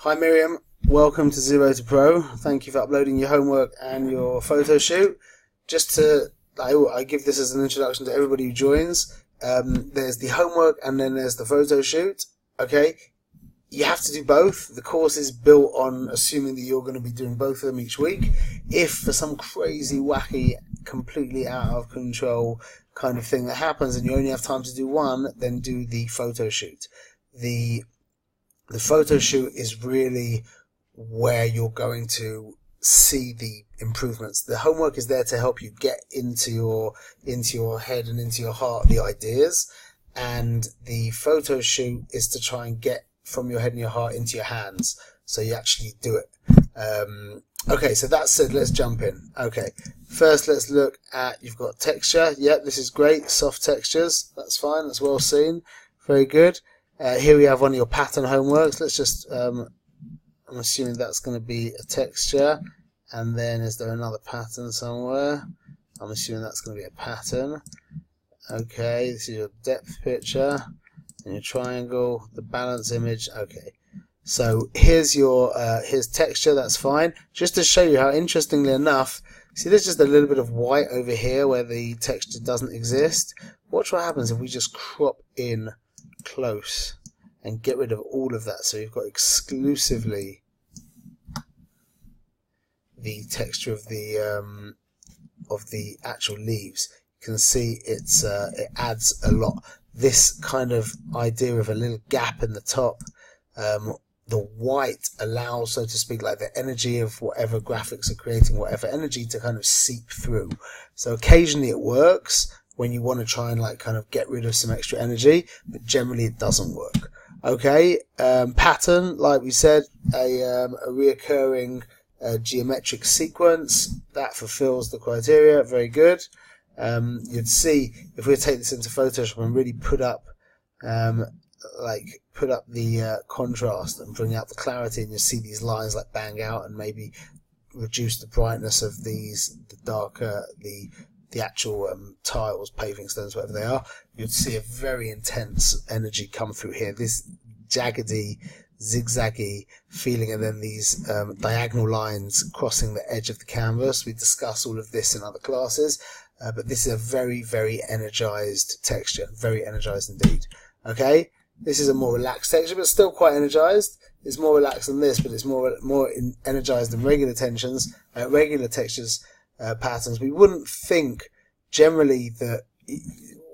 Hi Miriam, welcome to Zero to Pro. Thank you for uploading your homework and your photo shoot. I give this as an introduction to everybody who joins. There's the homework and then there's the photo shoot. Okay, you have to do both. The course is built on assuming that you're going to be doing both of them each week. If for some crazy, wacky, completely out of control kind of thing that happens and you only have time to do one, then do the photo shoot. The photo shoot is really where you're going to see the improvements. The homework is there to help you get into your head and into your heart the ideas, and the photo shoot is to try and get from your head and your heart into your hands, so you actually do it. Okay, so that said, let's jump in. Okay, first let's look at, you've got texture. Yep, this is great, soft textures. That's fine, that's well seen. Very good. Here we have one of your pattern homeworks. Let's just, I'm assuming that's going to be a texture. And then is there another pattern somewhere? I'm assuming that's going to be a pattern. Okay, this is your depth picture. And your triangle, the balance image. Okay, so here's your, here's texture, that's fine. Just to show you how, interestingly enough, see there's just a little bit of white over here where the texture doesn't exist. Watch what happens if we just crop in close and get rid of all of that, so you've got exclusively the texture of the actual leaves. You can see it's it adds a lot. This kind of idea of a little gap in the top, the white allows, so to speak, like the energy of whatever graphics are creating, whatever energy to kind of seep through. So occasionally it works when you want to try and like kind of get rid of some extra energy, but generally it doesn't work. Okay, pattern, like we said, a reoccurring geometric sequence that fulfills the criteria. Very good. You'd see if we take this into Photoshop and really put up the contrast and bring out the clarity, and you'll see these lines like bang out, and maybe reduce the brightness of these, the darker the actual tiles, paving stones, whatever they are, you'd see a very intense energy come through here. This jaggedy, zigzaggy feeling, and then these diagonal lines crossing the edge of the canvas. We discuss all of this in other classes, but this is a very, very energized texture, very energized indeed. Okay, this is a more relaxed texture, but still quite energized. It's more relaxed than this, but it's more energized than regular textures. Patterns. We wouldn't think generally that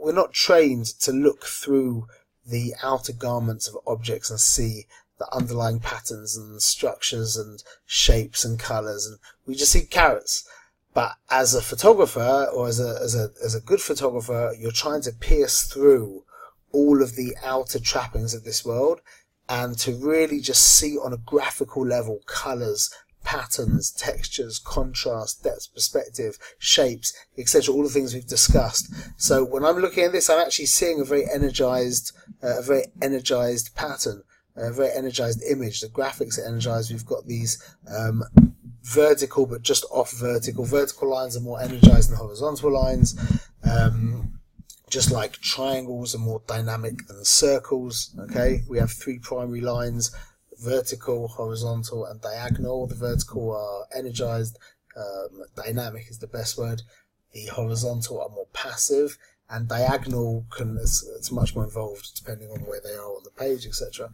we're not trained to look through the outer garments of objects and see the underlying patterns and structures and shapes and colors, and we just see carrots. But as a photographer, or as a good photographer, you're trying to pierce through all of the outer trappings of this world and to really just see on a graphical level colors, patterns, textures, contrast, depth, perspective, shapes, etc. All the things we've discussed. So when I'm looking at this, I'm actually seeing a very energized pattern, a very energized image. The graphics are energized. We've got these vertical, but just off vertical. Vertical lines are more energized than horizontal lines. Just like triangles are more dynamic than circles. Okay, we have three primary lines: vertical, horizontal, and diagonal. The vertical are energized, dynamic is the best word. The horizontal are more passive, and diagonal it's much more involved depending on where they are on the page, etc.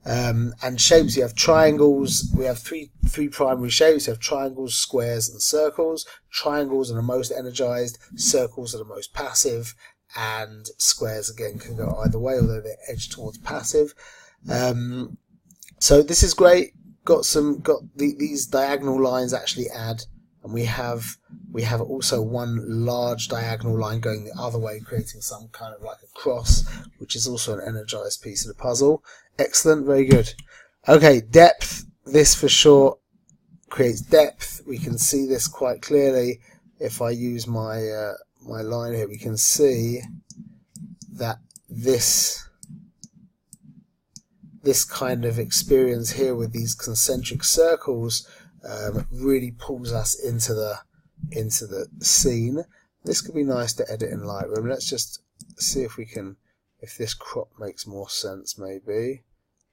And shapes, you have triangles. We have three primary shapes. You have triangles, squares, and circles. Triangles are the most energized, circles are the most passive, and squares again can go either way, although they're edged towards passive. So this is great. These diagonal lines actually add, and we have also one large diagonal line going the other way, creating some kind of like a cross, which is also an energized piece of the puzzle. Excellent, very good. Okay, depth. This for sure creates depth. We can see this quite clearly. If I use my my line here, we can see that this kind of experience here with these concentric circles really pulls us into the scene. This could be nice to edit in Lightroom. Let's just see if this crop makes more sense. Maybe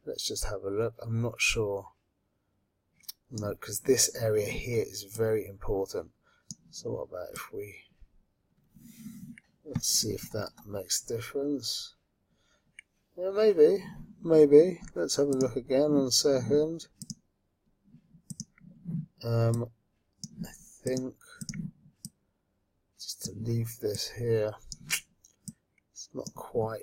let's just have a look. I'm not sure. No, because this area here is very important. So what about if we, let's see if that makes a difference. Yeah, maybe. Let's have a look again in a second. I think just to leave this here, it's not quite.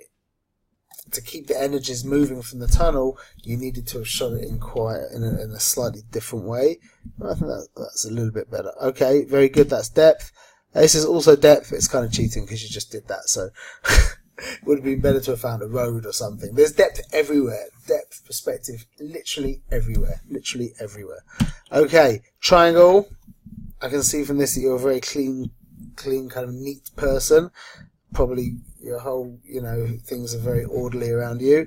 To keep the energies moving from the tunnel, you needed to have shot it in a slightly different way. I think that's a little bit better. Okay, very good. That's depth. This is also depth. It's kind of cheating because you just did that. So it would have been better to have found a road or something. There's depth everywhere. Depth, perspective, literally everywhere. Literally everywhere. Okay, triangle. I can see from this that you're a very clean, kind of neat person. Probably your whole, things are very orderly around you.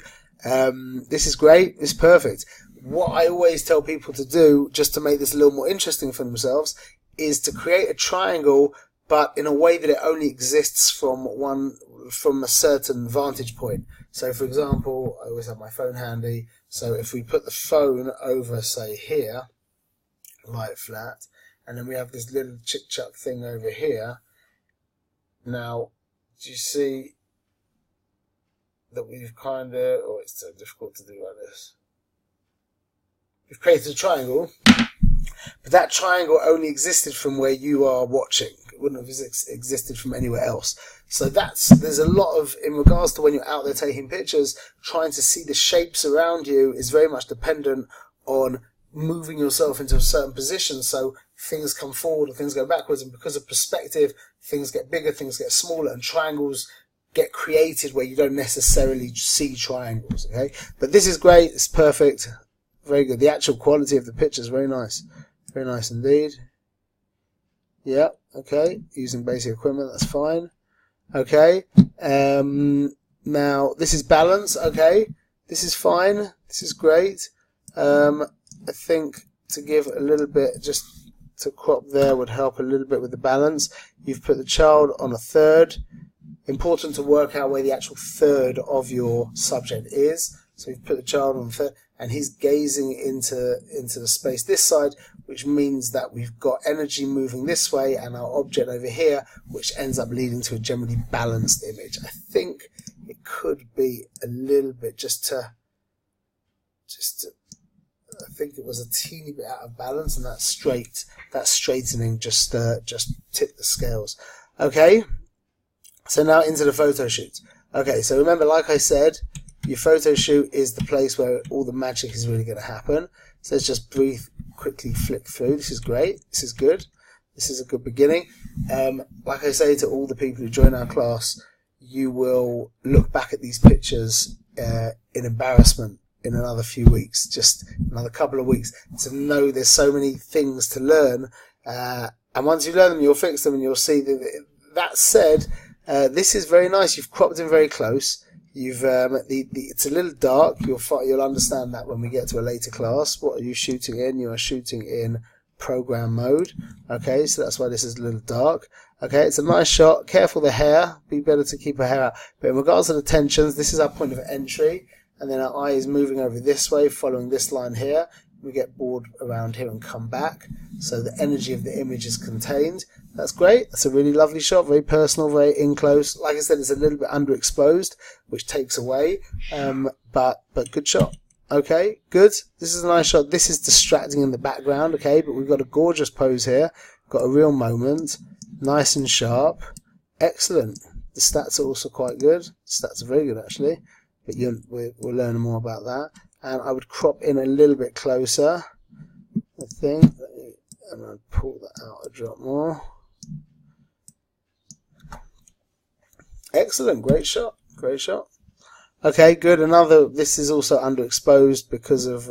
This is great. It's perfect. What I always tell people to do, just to make this a little more interesting for themselves, is to create a triangle, but in a way that it only exists from a certain vantage point. So, for example, I always have my phone handy. So if we put the phone over, say, here, lie it flat, and then we have this little chick-chuck thing over here. Now, do you see that we've kind of, it's so difficult to do like this. We've created a triangle, but that triangle only existed from where you are watching. It wouldn't have existed from anywhere else. So there's a lot of, in regards to when you're out there taking pictures, trying to see the shapes around you is very much dependent on moving yourself into a certain position, so things come forward or things go backwards, and because of perspective, things get bigger, things get smaller, and triangles get created where you don't necessarily see triangles. Okay, but this is great. It's perfect. Very good. The actual quality of the picture is very nice. Very nice indeed. Yeah. Okay. Using basic equipment, that's fine. Okay. Now this is balance. Okay. This is fine. This is great. I think to give a little bit, just to crop there would help a little bit with the balance. You've put the child on a third. Important to work out where the actual third of your subject is. So you've put the child on the third, and he's gazing into the space this side, which means that we've got energy moving this way and our object over here, which ends up leading to a generally balanced image. I think it could be a little bit I think it was a teeny bit out of balance, and that straightening just tipped the scales. Okay, so now into the photo shoot. Okay, so remember, like I said, your photo shoot is the place where all the magic is really going to happen. So let's just quickly flick through. This is great. This is good. This is a good beginning. Like I say to all the people who join our class, you will look back at these pictures in embarrassment in another few weeks, just another couple of weeks, to know there's so many things to learn. And once you learn them, you'll fix them and you'll see that. That said, this is very nice. You've cropped in very close. You've it's a little dark. You'll understand that when we get to a later class. What are you shooting in? You are shooting in program mode. Okay, so that's why this is a little dark. Okay, it's a nice shot. Careful the hair. Be better to keep her hair out. But in regards to the tensions, this is our point of entry. And then our eye is moving over this way, following this line here. We get bored around here and come back. So the energy of the image is contained. That's great. That's a really lovely shot. Very personal, very in close. Like I said, it's a little bit underexposed, which takes away. But good shot. Okay, good. This is a nice shot. This is distracting in the background. Okay, but we've got a gorgeous pose here. Got a real moment. Nice and sharp. Excellent. The stats are also quite good. The stats are very good, actually. But we'll learn more about that. And I would crop in a little bit closer, I think. And I'll pull that out a drop more. Excellent. Great shot. Great shot. Okay, good. This is also underexposed because of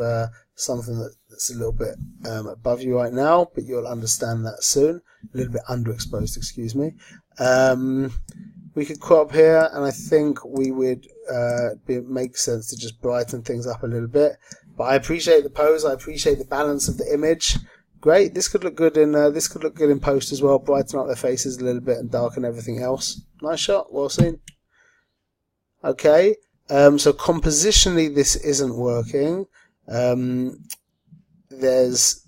something that's a little bit above you right now, but you'll understand that soon. A little bit underexposed, excuse me. We could crop here, and I think we would it makes sense to just brighten things up a little bit. But I appreciate the pose. I appreciate the balance of the image. Great. This could look good in post as well. Brighten up their faces a little bit and darken everything else. Nice shot. Well seen. Okay. So compositionally, this isn't working. There's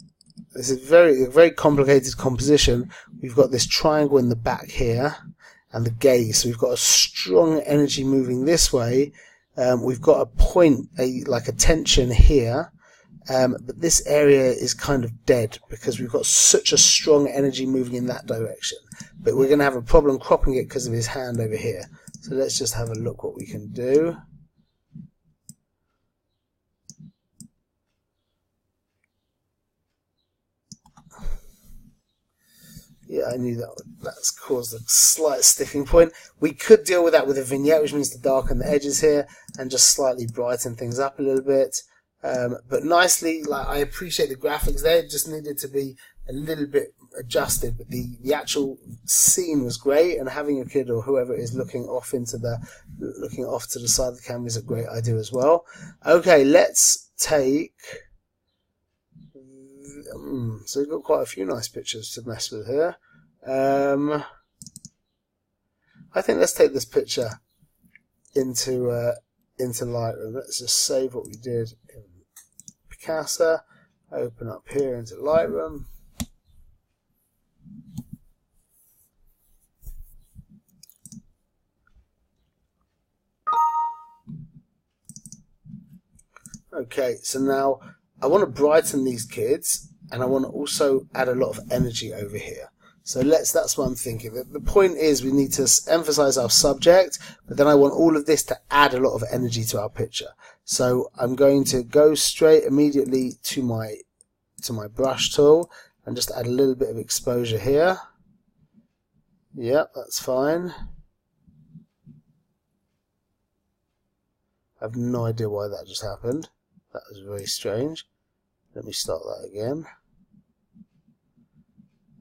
this is a very complicated composition. We've got this triangle in the back here and the gaze. So we've got a strong energy moving this way. We've got a point, like a tension here. But this area is kind of dead because we've got such a strong energy moving in that direction. But we're going to have a problem cropping it because of his hand over here. So let's just have a look what we can do. Yeah, I knew that's caused a slight sticking point. We could deal with that with a vignette, which means to darken the edges here and just slightly brighten things up a little bit. But nicely, like, I appreciate the graphics there. It just needed to be a little bit adjusted, but the actual scene was great, and having your kid or whoever it is looking off to the side of the camera is a great idea as well. Okay, let's take. So we've got quite a few nice pictures to mess with here. I think let's take this picture into Lightroom. Let's just save what we did in Picasa. Open up here into Lightroom. Okay, so now I want to brighten these kids, and I want to also add a lot of energy over here. So that's what I'm thinking. The point is we need to emphasize our subject, but then I want all of this to add a lot of energy to our picture. So I'm going to go straight immediately to my brush tool and just add a little bit of exposure here. Yep, that's fine. I have no idea why that just happened. That was very strange. Let me start that again.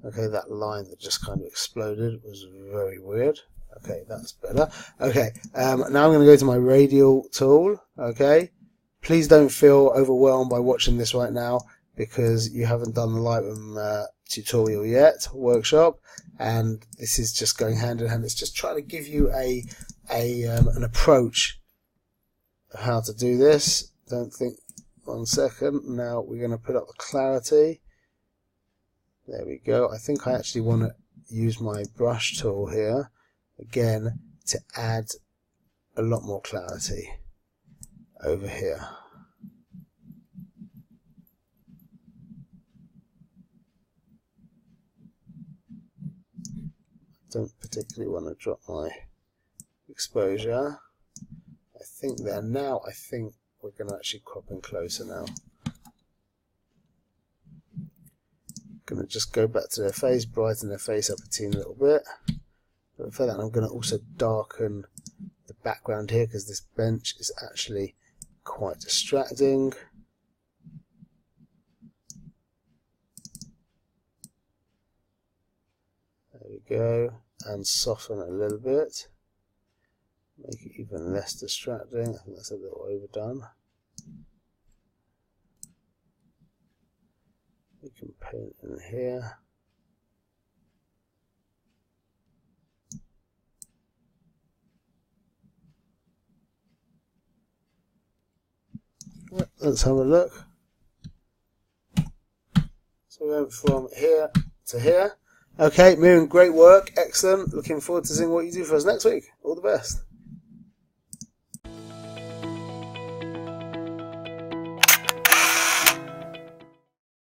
Okay, that line that just kind of exploded was very weird. Okay, that's better. Okay, now I'm going to go to my radial tool. Okay, please don't feel overwhelmed by watching this right now because you haven't done the Lightroom tutorial yet, workshop, and this is just going hand in hand. It's just trying to give you an approach of how to do this. Don't think. 1 second. Now we're going to put up the clarity. There we go. I think I actually want to use my brush tool here again to add a lot more clarity over here. Don't particularly want to drop my exposure. I think there now. I think we're going to actually crop in closer now. Going to just go back to their face, brighten their face up a teeny little bit. But for that, I'm going to also darken the background here because this bench is actually quite distracting. There we go, and soften a little bit. Make it even less distracting. I think that's a little overdone. We can paint in here. Let's have a look. So we went from here to here. Okay, Miriam, great work, excellent. Looking forward to seeing what you do for us next week. All the best.